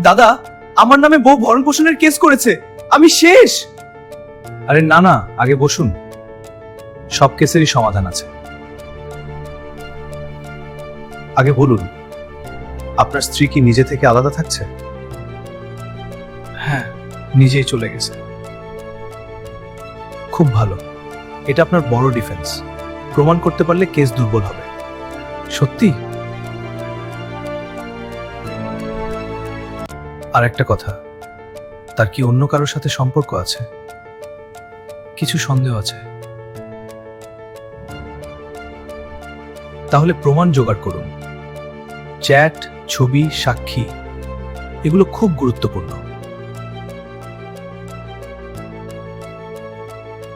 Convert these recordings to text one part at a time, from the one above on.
দাদা, আমার নামে বউ ভরণ পোষণের কেস করেছে, আমি শেষ। আরে না না, আগে বসুন, সব কেসেরই সমাধান আছে। আগে বলুন, আপনার স্ত্রী কি নিজে থেকে আলাদা থাকছে? হ্যাঁ, নিজেই চলে গেছে। খুব ভালো, এটা আপনার বড় ডিফেন্স। প্রমাণ করতে পারলে কেস দুর্বল হবে। সত্যি? আর একটা কথা, তার কি অন্য কারোর সাথে সম্পর্ক আছে? কিছু সন্দেহ আছে। তাহলে প্রমাণ জোগাড় করুন। চ্যাট, ছবি, সাক্ষী, এগুলো খুব গুরুত্বপূর্ণ।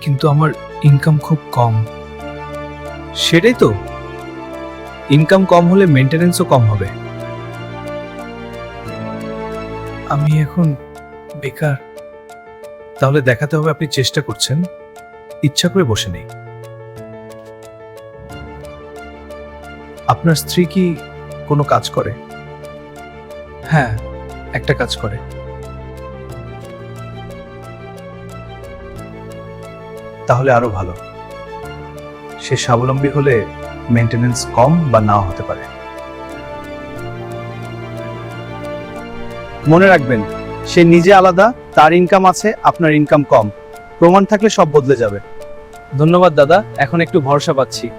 কিন্তু আমার ইনকাম খুব কম। সেটাই তো, ইনকাম কম হলে মেইনটেনেন্সও কম হবে। আমি এখন বেকার। তাহলে দেখাতে হবে আপনি চেষ্টা করছেন, ইচ্ছা করে বসে নেই। আপনার স্ত্রী কি কোনো কাজ করে? হ্যাঁ, একটা কাজ করে। তাহলে আরো ভালো। সে স্বাবলম্বী হলে মেইনটেনেন্স কম বা নাও হতে পারে। মনে রাখবেন, সে নিজে আলাদা, তার ইনকাম আছে, আপনার ইনকাম কম। প্রমাণ থাকলে সব বদলে যাবে। ধন্যবাদ দাদা, এখন একটু ভরসা পাচ্ছি।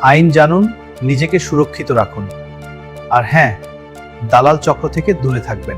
আইন জানুন, নিজেকে সুরক্ষিত রাখুন, আর হ্যাঁ, দালাল চক্র থেকে দূরে থাকবেন।